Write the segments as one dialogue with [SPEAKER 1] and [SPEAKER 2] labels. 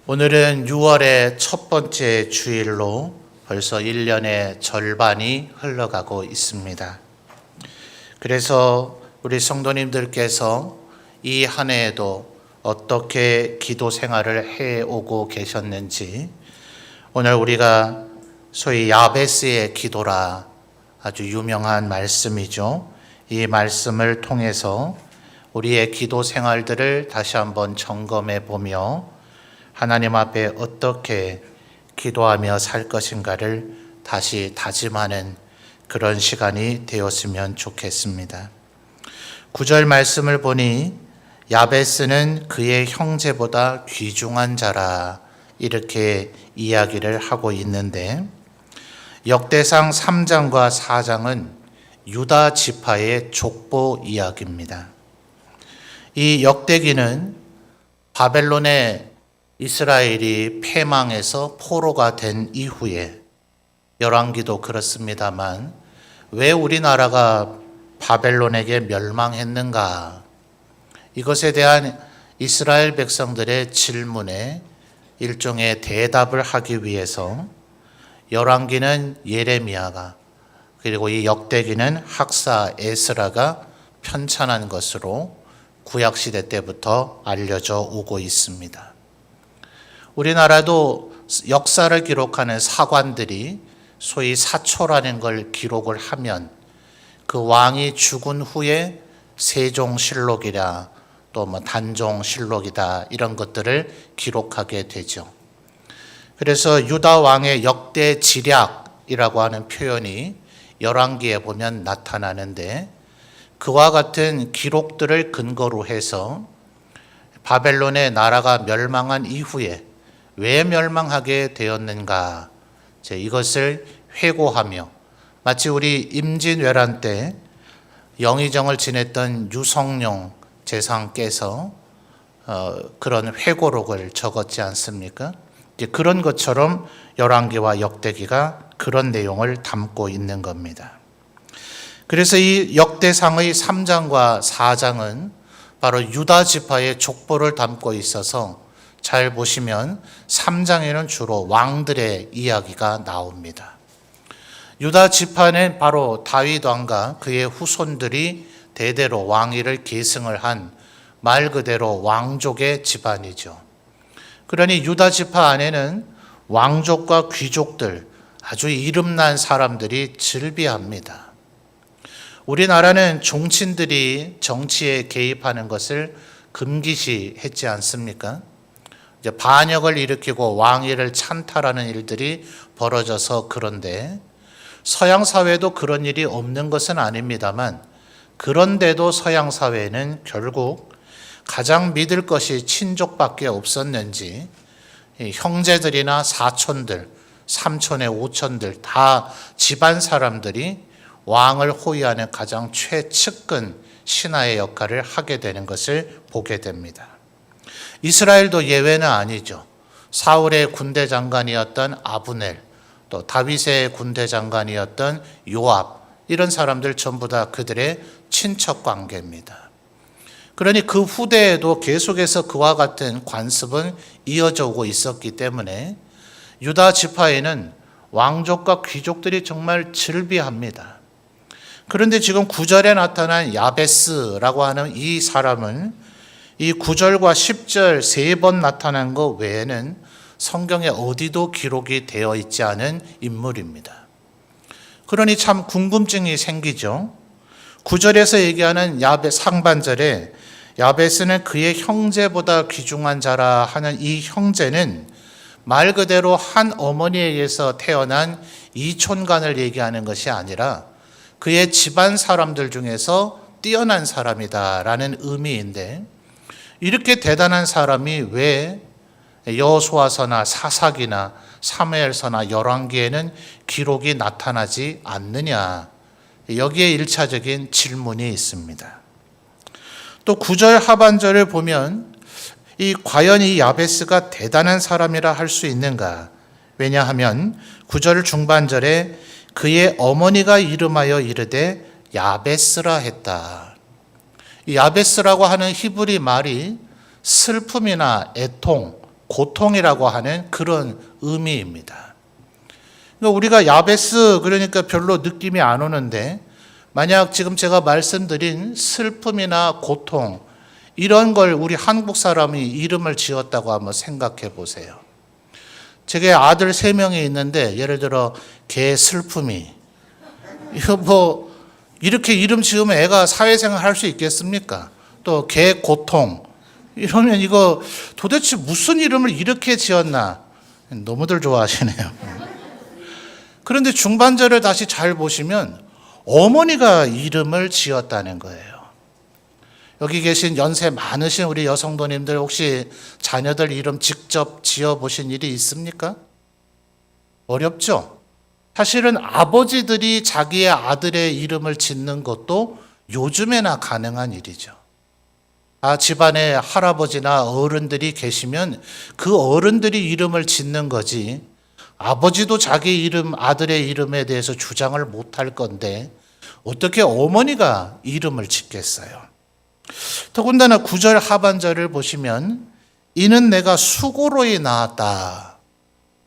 [SPEAKER 1] 오늘은 6월의 첫 번째 주일로 벌써 1년의 절반이 흘러가고 있습니다. 그래서 우리 성도님들께서 이 한 해에도 어떻게 기도 생활을 해오고 계셨는지, 오늘 우리가 소위 야베스의 기도라 아주 유명한 말씀이죠. 이 말씀을 통해서 우리의 기도 생활들을 다시 한번 점검해 보며 하나님 앞에 어떻게 기도하며 살 것인가를 다시 다짐하는 그런 시간이 되었으면 좋겠습니다. 9절 말씀을 보니 야베스는 그의 형제보다 귀중한 자라 이렇게 이야기를 하고 있는데, 역대상 3장과 4장은 유다 지파의 족보 이야기입니다. 이 역대기는 바벨론의 이스라엘이 패망해서 포로가 된 이후에, 열왕기도 그렇습니다만 왜 우리나라가 바벨론에게 멸망했는가, 이것에 대한 이스라엘 백성들의 질문에 일종의 대답을 하기 위해서 열왕기는 예레미야가, 그리고 이 역대기는 학사 에스라가 편찬한 것으로 구약시대 때부터 알려져 오고 있습니다. 우리나라도 역사를 기록하는 사관들이 소위 사초라는 걸 기록을 하면 그 왕이 죽은 후에 세종실록이라 또 단종실록이다 이런 것들을 기록하게 되죠. 그래서 유다 왕의 역대 지략이라고 하는 표현이 열왕기에 보면 나타나는데, 그와 같은 기록들을 근거로 해서 바벨론의 나라가 멸망한 이후에 왜 멸망하게 되었는가, 이것을 회고하며, 마치 우리 임진왜란 때 영의정을 지냈던 유성룡 제상께서 그런 회고록을 적었지 않습니까? 그런 것처럼 열왕기와 역대기가 그런 내용을 담고 있는 겁니다. 그래서 이 역대상의 3장과 4장은 바로 유다 지파의 족보를 담고 있어서 잘 보시면 3장에는 주로 왕들의 이야기가 나옵니다. 유다 지파는 바로 다윗 왕과 그의 후손들이 대대로 왕위를 계승을 한 말 그대로 왕족의 집안이죠. 그러니 유다 지파 안에는 왕족과 귀족들, 아주 이름난 사람들이 즐비합니다. 우리나라는 종친들이 정치에 개입하는 것을 금기시했지 않습니까? 이제 반역을 일으키고 왕위를 찬탈하는 일들이 벌어져서 그런데, 서양 사회도 그런 일이 없는 것은 아닙니다만, 그런데도 서양 사회는 결국 가장 믿을 것이 친족밖에 없었는지 형제들이나 사촌들, 삼촌의 오촌들 다 집안 사람들이 왕을 호위하는 가장 최측근 신하의 역할을 하게 되는 것을 보게 됩니다. 이스라엘도 예외는 아니죠. 사울의 군대 장관이었던 아브넬, 또 다윗의 군대 장관이었던 요압, 이런 사람들 전부 다 그들의 친척 관계입니다. 그러니 그 후대에도 계속해서 그와 같은 관습은 이어져 오고 있었기 때문에 유다 지파에는 왕족과 귀족들이 정말 즐비합니다. 그런데 지금 9절에 나타난 야베스라고 하는 이 사람은 이 9절과 10절 3번 나타난 것 외에는 성경에 어디도 기록이 되어 있지 않은 인물입니다. 그러니 참 궁금증이 생기죠. 9절에서 얘기하는 상반절에 야베스는 그의 형제보다 귀중한 자라 하는 이 형제는 말 그대로 한 어머니에 의해서 태어난 이촌간을 얘기하는 것이 아니라 그의 집안 사람들 중에서 뛰어난 사람이다라는 의미인데, 이렇게 대단한 사람이 왜 여호수아서나 사사기나 사무엘서나 열왕기에는 기록이 나타나지 않느냐, 여기에 1차적인 질문이 있습니다. 또 9절 하반절을 보면 과연 이 야베스가 대단한 사람이라 할 수 있는가? 왜냐하면 9절 중반절에 그의 어머니가 이름하여 이르되 야베스라 했다. 이 야베스라고 하는 히브리 말이 슬픔이나 애통 고통이라고 하는 그런 의미입니다. 그러니까 우리가 야베스 그러니까 별로 느낌이 안 오는데 만약 지금 제가 말씀드린 슬픔이나 고통 이런 걸 우리 한국 사람이 이름을 지었다고 한번 생각해 보세요. 제게 아들 3명이 있는데 예를 들어 개 슬픔이 이거 뭐 이렇게 이름 지으면 애가 사회생활 할 수 있겠습니까? 또 개 고통 이러면 이거 도대체 무슨 이름을 이렇게 지었나? 너무들 좋아하시네요. 그런데 중반절을 다시 잘 보시면 어머니가 이름을 지었다는 거예요. 여기 계신 연세 많으신 우리 여성도님들 혹시 자녀들 이름 직접 지어보신 일이 있습니까? 어렵죠? 사실은 아버지들이 자기의 아들의 이름을 짓는 것도 요즘에나 가능한 일이죠. 집안에 할아버지나 어른들이 계시면 그 어른들이 이름을 짓는 거지 아버지도 자기 이름, 아들의 이름에 대해서 주장을 못할 건데 어떻게 어머니가 이름을 짓겠어요? 더군다나 9절 하반절을 보시면 이는 내가 수고로이 낳았다.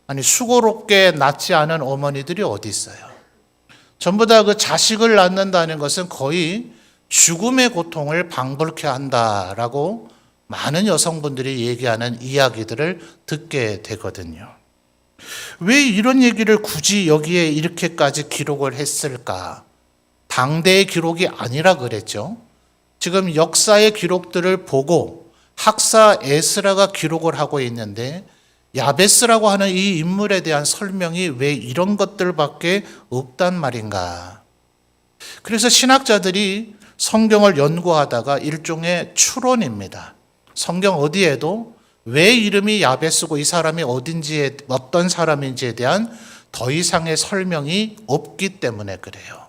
[SPEAKER 1] 아니 수고롭게 낳지 않은 어머니들이 어디 있어요? 전부 다 그 자식을 낳는다는 것은 거의 죽음의 고통을 방불케 한다라고 많은 여성분들이 얘기하는 이야기들을 듣게 되거든요. 왜 이런 얘기를 굳이 여기에 이렇게까지 기록을 했을까? 당대의 기록이 아니라 그랬죠. 지금 역사의 기록들을 보고 학사 에스라가 기록을 하고 있는데 야베스라고 하는 이 인물에 대한 설명이 왜 이런 것들밖에 없단 말인가? 그래서 신학자들이 성경을 연구하다가 일종의 추론입니다. 성경 어디에도 왜 이름이 야베스고 이 사람이 어딘지에 어떤 사람인지에 대한 더 이상의 설명이 없기 때문에 그래요.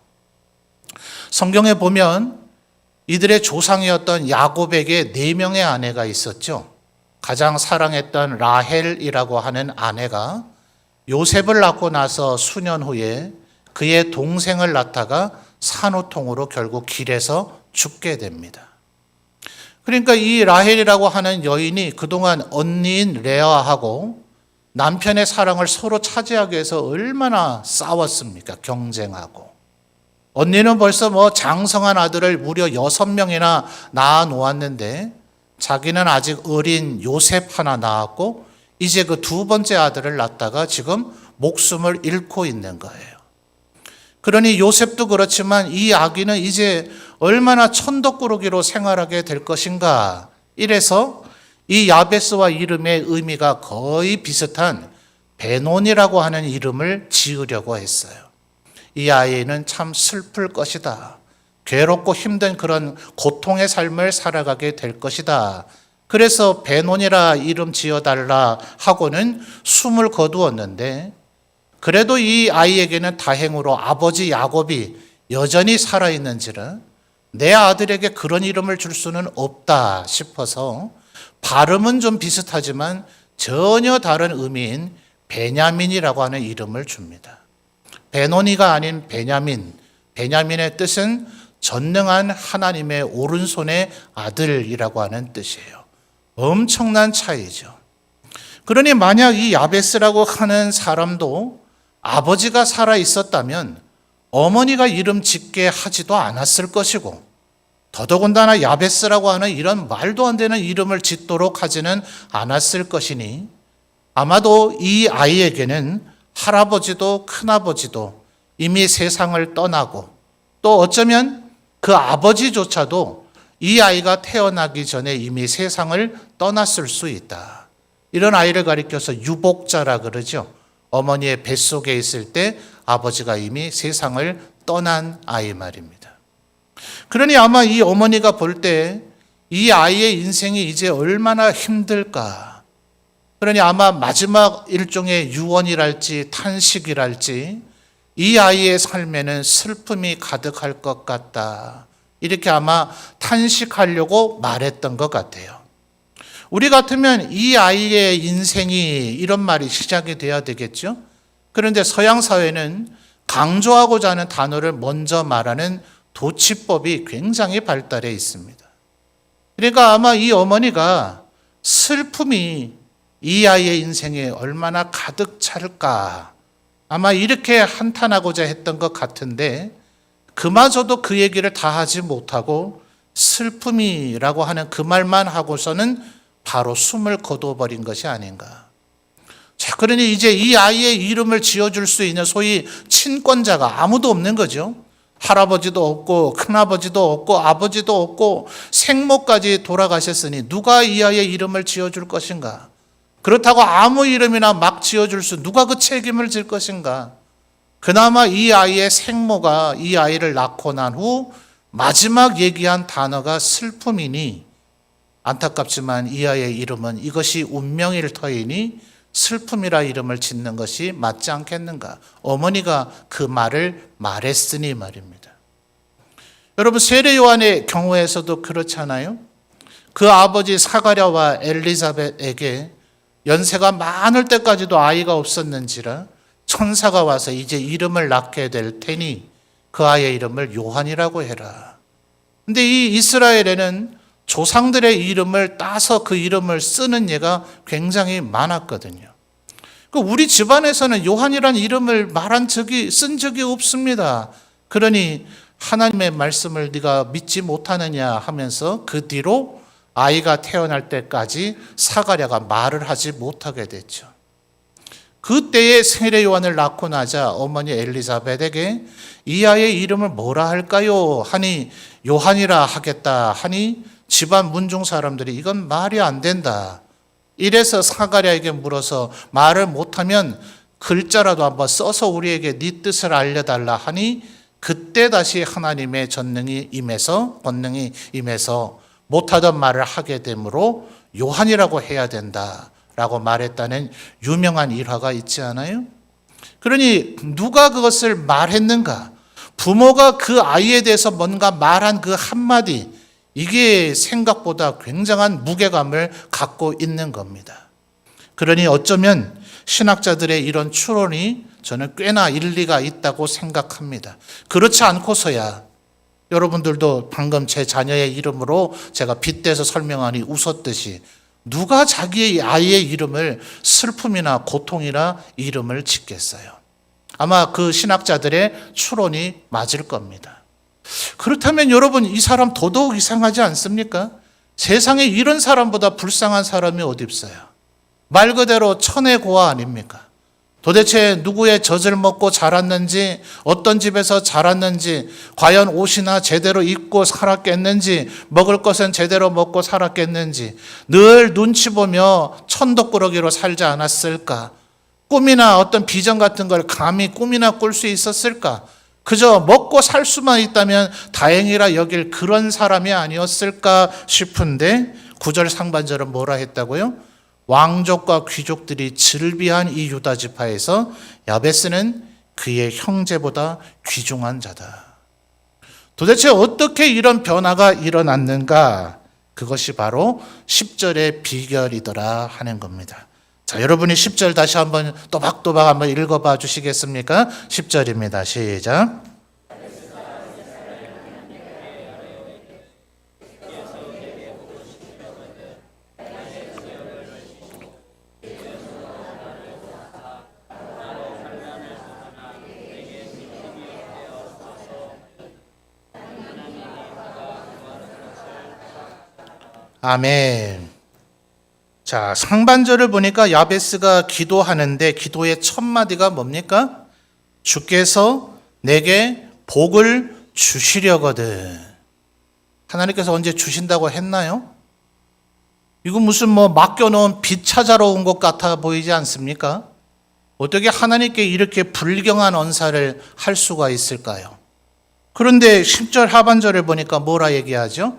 [SPEAKER 1] 성경에 보면 이들의 조상이었던 야곱에게 4명의 아내가 있었죠. 가장 사랑했던 라헬이라고 하는 아내가 요셉을 낳고 나서 수년 후에 그의 동생을 낳다가 산후통으로 결국 길에서 죽게 됩니다. 그러니까 이 라헬이라고 하는 여인이 그동안 언니인 레아하고 남편의 사랑을 서로 차지하기 위해서 얼마나 싸웠습니까? 경쟁하고. 언니는 벌써 장성한 아들을 무려 6명이나 낳아 놓았는데 자기는 아직 어린 요셉 하나 낳았고 이제 그 2번째 아들을 낳다가 지금 목숨을 잃고 있는 거예요. 그러니 요셉도 그렇지만 이 아기는 이제 얼마나 천덕꾸러기로 생활하게 될 것인가. 이래서 이 야베스와 이름의 의미가 거의 비슷한 베논이라고 하는 이름을 지으려고 했어요. 이 아이는 참 슬플 것이다. 괴롭고 힘든 그런 고통의 삶을 살아가게 될 것이다. 그래서 베논이라 이름 지어달라 하고는 숨을 거두었는데 그래도 이 아이에게는 다행으로 아버지 야곱이 여전히 살아있는지라 내 아들에게 그런 이름을 줄 수는 없다 싶어서 발음은 좀 비슷하지만 전혀 다른 의미인 베냐민이라고 하는 이름을 줍니다. 베노니가 아닌 베냐민. 베냐민의 뜻은 전능한 하나님의 오른손의 아들이라고 하는 뜻이에요. 엄청난 차이죠. 그러니 만약 이 야베스라고 하는 사람도 아버지가 살아 있었다면 어머니가 이름 짓게 하지도 않았을 것이고 더더군다나 야베스라고 하는 이런 말도 안 되는 이름을 짓도록 하지는 않았을 것이니 아마도 이 아이에게는 할아버지도 큰아버지도 이미 세상을 떠나고 또 어쩌면 그 아버지조차도 이 아이가 태어나기 전에 이미 세상을 떠났을 수 있다. 이런 아이를 가리켜서 유복자라 그러죠. 어머니의 뱃속에 있을 때 아버지가 이미 세상을 떠난 아이 말입니다. 그러니 아마 이 어머니가 볼 때 이 아이의 인생이 이제 얼마나 힘들까. 그러니 아마 마지막 일종의 유언이랄지 탄식이랄지 이 아이의 삶에는 슬픔이 가득할 것 같다. 이렇게 아마 탄식하려고 말했던 것 같아요. 우리 같으면 이 아이의 인생이 이런 말이 시작이 돼야 되겠죠. 그런데 서양 사회는 강조하고자 하는 단어를 먼저 말하는 도치법이 굉장히 발달해 있습니다. 그러니까 아마 이 어머니가 슬픔이 이 아이의 인생에 얼마나 가득 찰까. 아마 이렇게 한탄하고자 했던 것 같은데 그마저도 그 얘기를 다 하지 못하고 슬픔이라고 하는 그 말만 하고서는 바로 숨을 거둬버린 것이 아닌가. 자, 그러니 이제 이 아이의 이름을 지어줄 수 있는 소위 친권자가 아무도 없는 거죠. 할아버지도 없고 큰아버지도 없고 아버지도 없고 생모까지 돌아가셨으니 누가 이 아이의 이름을 지어줄 것인가. 그렇다고 아무 이름이나 막 지어줄 수 누가 그 책임을 질 것인가. 그나마 이 아이의 생모가 이 아이를 낳고 난 후 마지막 얘기한 단어가 슬픔이니 안타깝지만 이 아이의 이름은 이것이 운명일 터이니 슬픔이라 이름을 짓는 것이 맞지 않겠는가. 어머니가 그 말을 말했으니 말입니다. 여러분 세례 요한의 경우에서도 그렇잖아요. 그 아버지 사가랴와 엘리사벳에게 연세가 많을 때까지도 아이가 없었는지라 천사가 와서 이제 이름을 낳게 될 테니 그 아이의 이름을 요한이라고 해라. 근데 이 이스라엘에는 조상들의 이름을 따서 그 이름을 쓰는 예가 굉장히 많았거든요. 우리 집안에서는 요한이라는 이름을 쓴 적이 없습니다. 그러니 하나님의 말씀을 네가 믿지 못하느냐 하면서 그 뒤로 아이가 태어날 때까지 사가랴가 말을 하지 못하게 됐죠. 그때에 세례 요한을 낳고 나자 어머니 엘리사벳에게 이 아이의 이름을 뭐라 할까요? 하니 요한이라 하겠다 하니 집안 문중 사람들이 이건 말이 안 된다. 이래서 사가랴에게 물어서 말을 못하면 글자라도 한번 써서 우리에게 네 뜻을 알려달라 하니 그때 다시 하나님의 권능이 임해서 못하던 말을 하게 되므로 요한이라고 해야 된다라고 말했다는 유명한 일화가 있지 않아요? 그러니 누가 그것을 말했는가? 부모가 그 아이에 대해서 뭔가 말한 그 한마디, 이게 생각보다 굉장한 무게감을 갖고 있는 겁니다. 그러니 어쩌면 신학자들의 이런 추론이 저는 꽤나 일리가 있다고 생각합니다. 그렇지 않고서야 여러분들도 방금 제 자녀의 이름으로 제가 빗대서 설명하니 웃었듯이 누가 자기의 아이의 이름을 슬픔이나 고통이나 이름을 짓겠어요. 아마 그 신학자들의 추론이 맞을 겁니다. 그렇다면 여러분 이 사람 더더욱 이상하지 않습니까? 세상에 이런 사람보다 불쌍한 사람이 어디 있어요? 말 그대로 천의 고아 아닙니까? 도대체 누구의 젖을 먹고 자랐는지, 어떤 집에서 자랐는지, 과연 옷이나 제대로 입고 살았겠는지, 먹을 것은 제대로 먹고 살았겠는지, 늘 눈치 보며 천덕꾸러기로 살지 않았을까? 꿈이나 어떤 비전 같은 걸 감히 꿈이나 꿀 수 있었을까? 그저 먹고 살 수만 있다면 다행이라 여길 그런 사람이 아니었을까 싶은데 9절 상반절은 뭐라 했다고요? 왕족과 귀족들이 즐비한 이 유다 지파에서 야베스는 그의 형제보다 귀중한 자다. 도대체 어떻게 이런 변화가 일어났는가? 그것이 바로 10절의 비결이더라 하는 겁니다. 자, 여러분이 10절 다시 한번 또박또박 한번 읽어봐 주시겠습니까? 10절입니다. 시작. 아멘. 자, 상반절을 보니까 야베스가 기도하는데 기도의 첫 마디가 뭡니까? 주께서 내게 복을 주시려거든. 하나님께서 언제 주신다고 했나요? 이거 무슨 맡겨놓은 빚 찾아러 온 것 같아 보이지 않습니까? 어떻게 하나님께 이렇게 불경한 언사를 할 수가 있을까요? 그런데 10절 하반절을 보니까 뭐라 얘기하죠?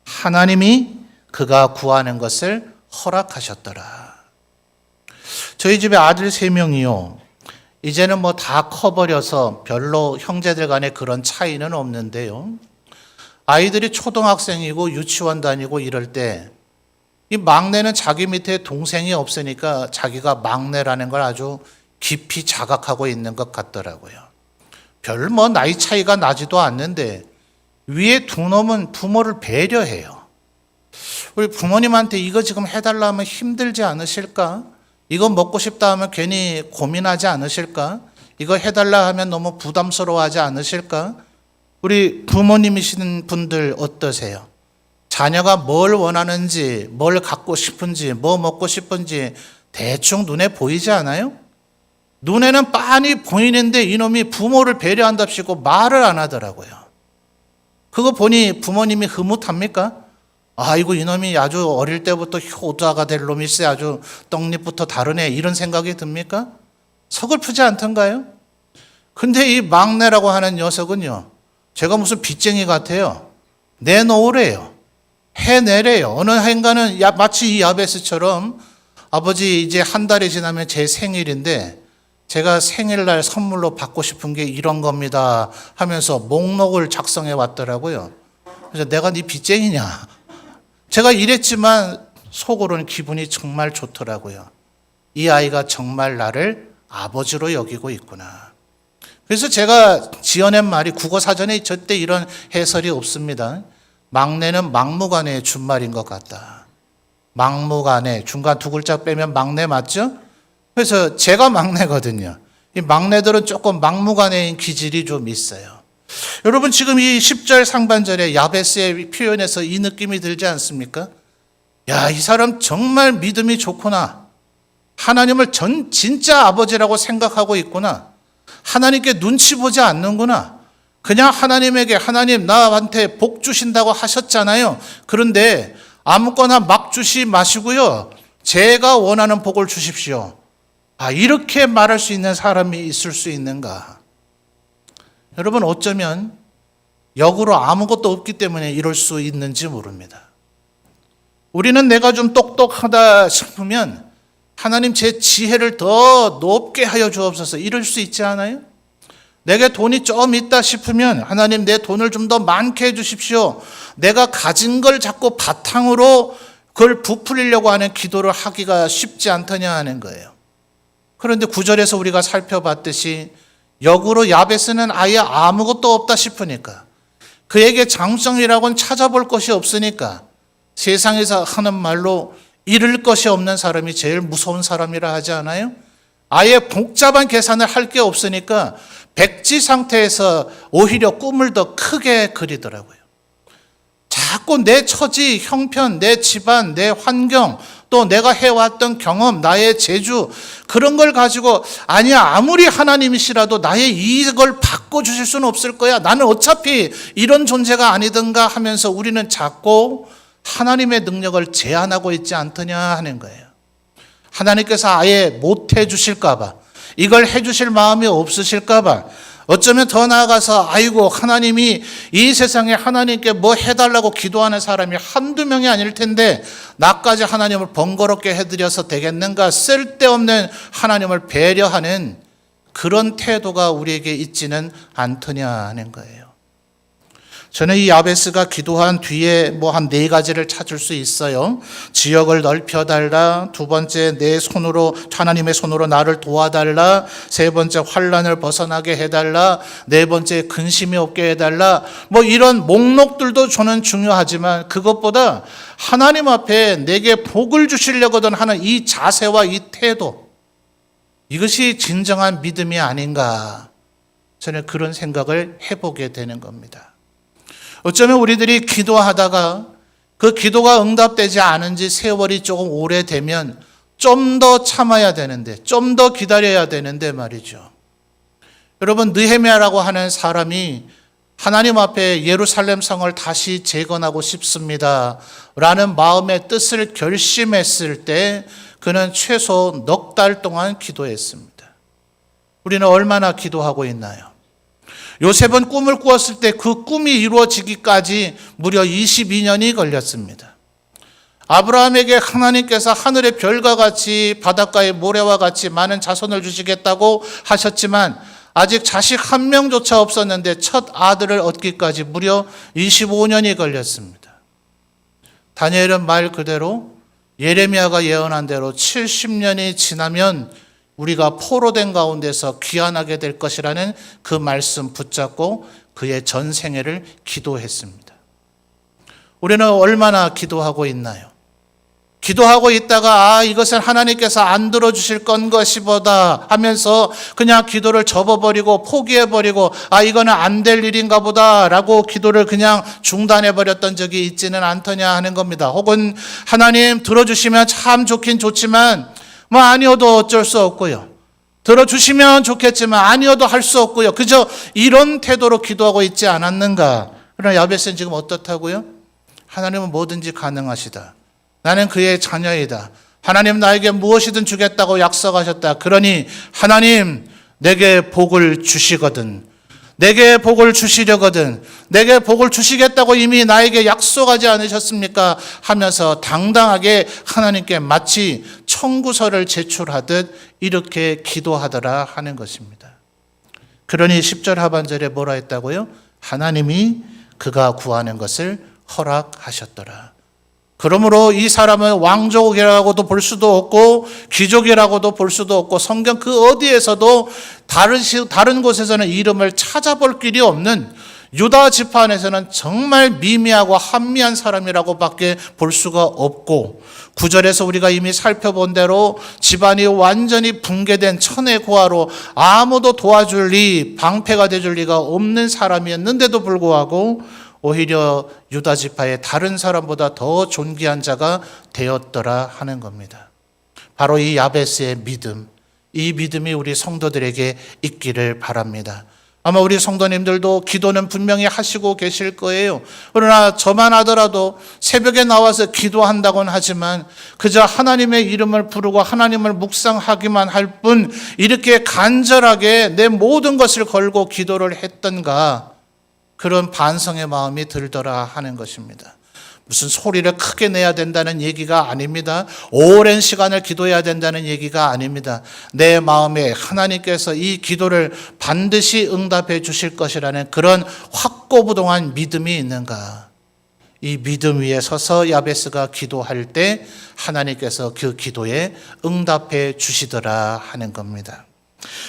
[SPEAKER 1] 하나님이 그가 구하는 것을 허락하셨더라. 저희 집에 아들 3명이요. 이제는 다 커버려서 별로 형제들 간에 그런 차이는 없는데요. 아이들이 초등학생이고 유치원 다니고 이럴 때 이 막내는 자기 밑에 동생이 없으니까 자기가 막내라는 걸 아주 깊이 자각하고 있는 것 같더라고요. 별 나이 차이가 나지도 않는데 위에 두 놈은 부모를 배려해요. 우리 부모님한테 이거 지금 해달라 하면 힘들지 않으실까? 이거 먹고 싶다 하면 괜히 고민하지 않으실까? 이거 해달라 하면 너무 부담스러워하지 않으실까? 우리 부모님이신 분들 어떠세요? 자녀가 뭘 원하는지, 뭘 갖고 싶은지, 뭐 먹고 싶은지 대충 눈에 보이지 않아요? 눈에는 빤히 보이는데 이놈이 부모를 배려한답시고 말을 안 하더라고요. 그거 보니 부모님이 흐뭇합니까? 아이고 이놈이 아주 어릴 때부터 효자가 될 놈이세, 아주 떡잎부터 다르네, 이런 생각이 듭니까? 서글프지 않던가요? 근데 이 막내라고 하는 녀석은요, 제가 무슨 빚쟁이 같아요. 내놓으래요. 해내래요. 어느 한가는 마치 이 야베스처럼 아버지 이제 한 달이 지나면 제 생일인데 제가 생일날 선물로 받고 싶은 게 이런 겁니다 하면서 목록을 작성해 왔더라고요. 그래서 내가 네 빚쟁이냐? 제가 이랬지만 속으로는 기분이 정말 좋더라고요. 이 아이가 정말 나를 아버지로 여기고 있구나. 그래서 제가 지어낸 말이 국어사전에 절대 이런 해설이 없습니다. 막내는 막무가내의 준말인 것 같다. 막무가내, 중간 두 글자 빼면 막내 맞죠? 그래서 제가 막내거든요. 이 막내들은 조금 막무가내인 기질이 좀 있어요. 여러분 지금 이 10절 상반절에 야베스의 표현에서 이 느낌이 들지 않습니까? 야, 이 사람 정말 믿음이 좋구나. 하나님을 진짜 아버지라고 생각하고 있구나. 하나님께 눈치 보지 않는구나. 그냥 하나님에게 하나님 나한테 복 주신다고 하셨잖아요. 그런데 아무거나 막 주시 마시고요. 제가 원하는 복을 주십시오. 아, 이렇게 말할 수 있는 사람이 있을 수 있는가? 여러분 어쩌면 역으로 아무것도 없기 때문에 이럴 수 있는지 모릅니다. 우리는 내가 좀 똑똑하다 싶으면 하나님 제 지혜를 더 높게 하여 주옵소서 이럴 수 있지 않아요? 내게 돈이 좀 있다 싶으면 하나님 내 돈을 좀 더 많게 해 주십시오. 내가 가진 걸 자꾸 바탕으로 그걸 부풀리려고 하는 기도를 하기가 쉽지 않더냐 하는 거예요. 그런데 9절에서 우리가 살펴봤듯이 역으로 야베스는 아예 아무것도 없다 싶으니까 그에게 장성이라고는 찾아볼 것이 없으니까 세상에서 하는 말로 잃을 것이 없는 사람이 제일 무서운 사람이라 하지 않아요? 아예 복잡한 계산을 할 게 없으니까 백지 상태에서 오히려 꿈을 더 크게 그리더라고요. 자꾸 내 처지, 형편, 내 집안, 내 환경, 또 내가 해왔던 경험, 나의 재주, 그런 걸 가지고 아니야 아무리 하나님이시라도 나의 이익을 바꿔주실 수는 없을 거야. 나는 어차피 이런 존재가 아니든가 하면서 우리는 자꾸 하나님의 능력을 제한하고 있지 않더냐 하는 거예요. 하나님께서 아예 못 해주실까 봐, 이걸 해주실 마음이 없으실까 봐, 어쩌면 더 나아가서 아이고 하나님이 이 세상에 하나님께 뭐 해달라고 기도하는 사람이 한두 명이 아닐 텐데 나까지 하나님을 번거롭게 해드려서 되겠는가, 쓸데없는 하나님을 배려하는 그런 태도가 우리에게 있지는 않더냐 하는 거예요. 저는 이 야베스가 기도한 뒤에 뭐 한 4가지를 찾을 수 있어요. 지역을 넓혀달라, 두 번째 내 손으로, 하나님의 손으로 나를 도와달라, 세 번째 환난을 벗어나게 해달라, 네 번째 근심이 없게 해달라, 뭐 이런 목록들도 저는 중요하지만 그것보다 하나님 앞에 내게 복을 주시려거든 하는 이 자세와 이 태도, 이것이 진정한 믿음이 아닌가, 저는 그런 생각을 해보게 되는 겁니다. 어쩌면 우리들이 기도하다가 그 기도가 응답되지 않은 지 세월이 조금 오래되면 좀 더 참아야 되는데, 좀 더 기다려야 되는데 말이죠. 여러분, 느헤미야라고 하는 사람이 하나님 앞에 예루살렘 성을 다시 재건하고 싶습니다 라는 마음의 뜻을 결심했을 때 그는 최소 넉 달 동안 기도했습니다. 우리는 얼마나 기도하고 있나요? 요셉은 꿈을 꾸었을 때 그 꿈이 이루어지기까지 무려 22년이 걸렸습니다. 아브라함에게 하나님께서 하늘의 별과 같이 바닷가의 모래와 같이 많은 자손을 주시겠다고 하셨지만 아직 자식 한 명조차 없었는데 첫 아들을 얻기까지 무려 25년이 걸렸습니다. 다니엘은 말 그대로 예레미야가 예언한 대로 70년이 지나면 우리가 포로된 가운데서 귀환하게 될 것이라는 그 말씀 붙잡고 그의 전생애를 기도했습니다. 우리는 얼마나 기도하고 있나요? 기도하고 있다가 이것은 하나님께서 안 들어주실 건 것이보다 하면서 그냥 기도를 접어버리고 포기해버리고 이거는 안 될 일인가 보다라고 기도를 그냥 중단해버렸던 적이 있지는 않더냐 하는 겁니다. 혹은 하나님 들어주시면 참 좋긴 좋지만 아니어도 어쩔 수 없고요. 들어주시면 좋겠지만 아니어도 할 수 없고요. 그저 이런 태도로 기도하고 있지 않았는가. 그러나 야베스는 지금 어떻다고요? 하나님은 뭐든지 가능하시다. 나는 그의 자녀이다. 하나님 나에게 무엇이든 주겠다고 약속하셨다. 그러니 하나님 내게 복을 주시거든. 내게 복을 주시려거든. 내게 복을 주시겠다고 이미 나에게 약속하지 않으셨습니까? 하면서 당당하게 하나님께 마치 청구서를 제출하듯 이렇게 기도하더라 하는 것입니다. 그러니 10절 하반절에 뭐라 했다고요? 하나님이 그가 구하는 것을 허락하셨더라. 그러므로 이 사람은 왕족이라고도 볼 수도 없고 귀족이라고도 볼 수도 없고 성경 그 어디에서도 다른 곳에서는 이름을 찾아볼 길이 없는 유다 지파 안에서는 정말 미미하고 한미한 사람이라고밖에 볼 수가 없고 9절에서 우리가 이미 살펴본 대로 집안이 완전히 붕괴된 천의 고아로 아무도 도와줄 리 방패가 돼줄 리가 없는 사람이었는데도 불구하고 오히려 유다 지파의 다른 사람보다 더 존귀한 자가 되었더라 하는 겁니다. 바로 이 야베스의 믿음, 이 믿음이 우리 성도들에게 있기를 바랍니다. 아마 우리 성도님들도 기도는 분명히 하시고 계실 거예요. 그러나 저만 하더라도 새벽에 나와서 기도한다고는 하지만 그저 하나님의 이름을 부르고 하나님을 묵상하기만 할 뿐 이렇게 간절하게 내 모든 것을 걸고 기도를 했던가, 그런 반성의 마음이 들더라 하는 것입니다. 무슨 소리를 크게 내야 된다는 얘기가 아닙니다. 오랜 시간을 기도해야 된다는 얘기가 아닙니다. 내 마음에 하나님께서 이 기도를 반드시 응답해 주실 것이라는 그런 확고부동한 믿음이 있는가. 이 믿음 위에 서서 야베스가 기도할 때 하나님께서 그 기도에 응답해 주시더라 하는 겁니다.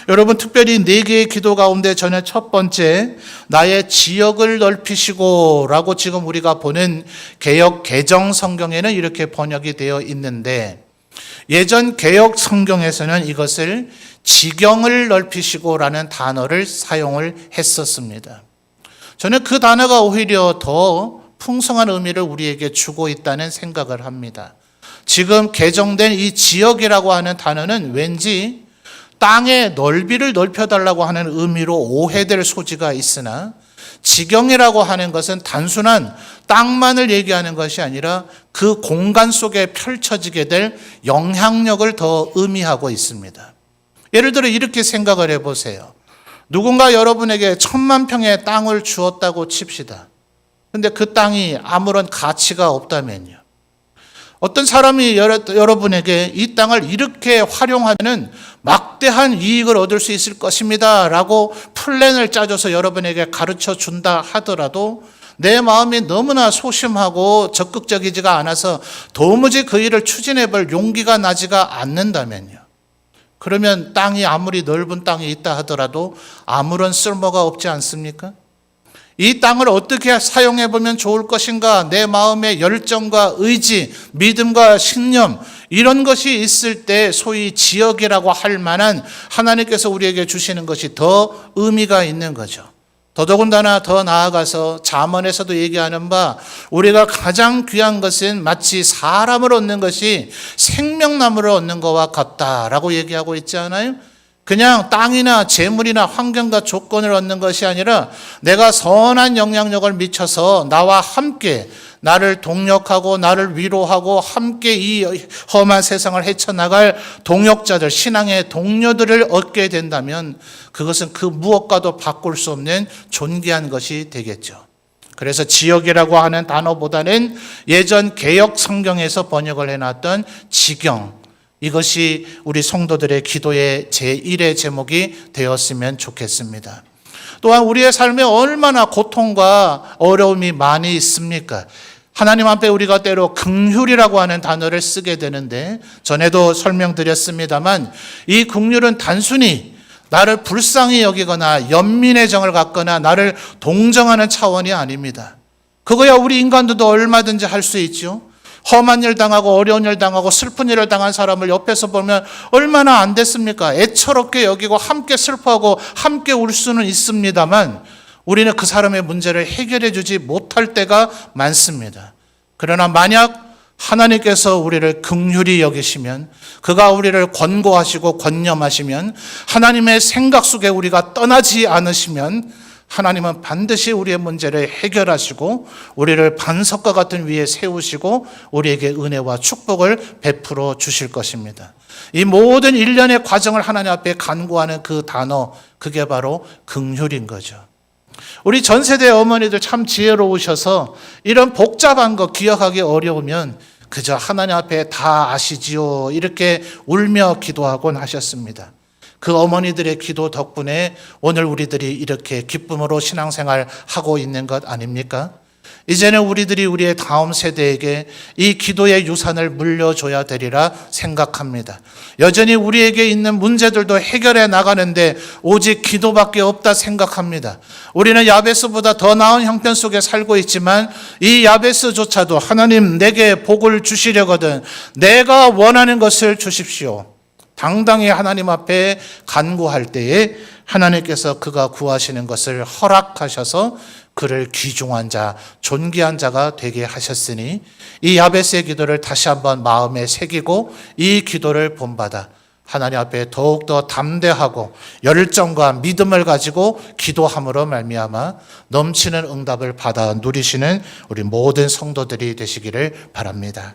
[SPEAKER 1] 여러분, 특별히 4개의 기도 가운데 저는 첫 번째, 나의 지역을 넓히시고 라고 지금 우리가 보는 개역 개정 성경에는 이렇게 번역이 되어 있는데, 예전 개역 성경에서는 이것을 지경을 넓히시고 라는 단어를 사용을 했었습니다. 저는 그 단어가 오히려 더 풍성한 의미를 우리에게 주고 있다는 생각을 합니다. 지금 개정된 이 지역이라고 하는 단어는 왠지 땅의 넓이를 넓혀달라고 하는 의미로 오해될 소지가 있으나, 지경이라고 하는 것은 단순한 땅만을 얘기하는 것이 아니라 그 공간 속에 펼쳐지게 될 영향력을 더 의미하고 있습니다. 예를 들어 이렇게 생각을 해보세요. 누군가 여러분에게 1000만 평의 땅을 주었다고 칩시다. 근데 그 땅이 아무런 가치가 없다면요. 어떤 사람이 여러분에게 이 땅을 이렇게 활용하면 막대한 이익을 얻을 수 있을 것입니다 라고 플랜을 짜줘서 여러분에게 가르쳐 준다 하더라도 내 마음이 너무나 소심하고 적극적이지가 않아서 도무지 그 일을 추진해 볼 용기가 나지가 않는다면요. 그러면 땅이 아무리 넓은 땅이 있다 하더라도 아무런 쓸모가 없지 않습니까? 이 땅을 어떻게 사용해 보면 좋을 것인가, 내 마음의 열정과 의지, 믿음과 신념, 이런 것이 있을 때 소위 지역이라고 할 만한 하나님께서 우리에게 주시는 것이 더 의미가 있는 거죠. 더더군다나 더 나아가서 잠언에서도 얘기하는 바, 우리가 가장 귀한 것은 마치 사람을 얻는 것이 생명나무를 얻는 것과 같다라고 얘기하고 있지 않아요? 그냥 땅이나 재물이나 환경과 조건을 얻는 것이 아니라 내가 선한 영향력을 미쳐서 나와 함께 나를 동력하고 나를 위로하고 함께 이 험한 세상을 헤쳐나갈 동역자들, 신앙의 동료들을 얻게 된다면 그것은 그 무엇과도 바꿀 수 없는 존귀한 것이 되겠죠. 그래서 지역이라고 하는 단어보다는 예전 개역 성경에서 번역을 해놨던 지경, 이것이 우리 성도들의 기도의 제1의 제목이 되었으면 좋겠습니다. 또한 우리의 삶에 얼마나 고통과 어려움이 많이 있습니까? 하나님 앞에 우리가 때로 긍휼이라고 하는 단어를 쓰게 되는데, 전에도 설명드렸습니다만 이 긍휼은 단순히 나를 불쌍히 여기거나 연민의 정을 갖거나 나를 동정하는 차원이 아닙니다. 그거야 우리 인간들도 얼마든지 할 수 있죠. 험한 일 당하고 어려운 일 당하고 슬픈 일을 당한 사람을 옆에서 보면 얼마나 안 됐습니까? 애처롭게 여기고 함께 슬퍼하고 함께 울 수는 있습니다만 우리는 그 사람의 문제를 해결해 주지 못할 때가 많습니다. 그러나 만약 하나님께서 우리를 긍휼히 여기시면, 그가 우리를 권고하시고 권념하시면, 하나님의 생각 속에 우리가 떠나지 않으시면 하나님은 반드시 우리의 문제를 해결하시고 우리를 반석과 같은 위에 세우시고 우리에게 은혜와 축복을 베풀어 주실 것입니다. 이 모든 일련의 과정을 하나님 앞에 간구하는 그 단어, 그게 바로 긍휼인 거죠. 우리 전 세대 어머니들 참 지혜로우셔서 이런 복잡한 거 기억하기 어려우면 그저 하나님 앞에 다 아시지요, 이렇게 울며 기도하곤 하셨습니다. 그 어머니들의 기도 덕분에 오늘 우리들이 이렇게 기쁨으로 신앙생활 하고 있는 것 아닙니까? 이제는 우리들이 우리의 다음 세대에게 이 기도의 유산을 물려줘야 되리라 생각합니다. 여전히 우리에게 있는 문제들도 해결해 나가는데 오직 기도밖에 없다 생각합니다. 우리는 야베스보다 더 나은 형편 속에 살고 있지만 이 야베스조차도 하나님 내게 복을 주시려거든 내가 원하는 것을 주십시오. 당당히 하나님 앞에 간구할 때에 하나님께서 그가 구하시는 것을 허락하셔서 그를 귀중한 자, 존귀한 자가 되게 하셨으니 이 야베스의 기도를 다시 한번 마음에 새기고 이 기도를 본받아 하나님 앞에 더욱더 담대하고 열정과 믿음을 가지고 기도함으로 말미암아 넘치는 응답을 받아 누리시는 우리 모든 성도들이 되시기를 바랍니다.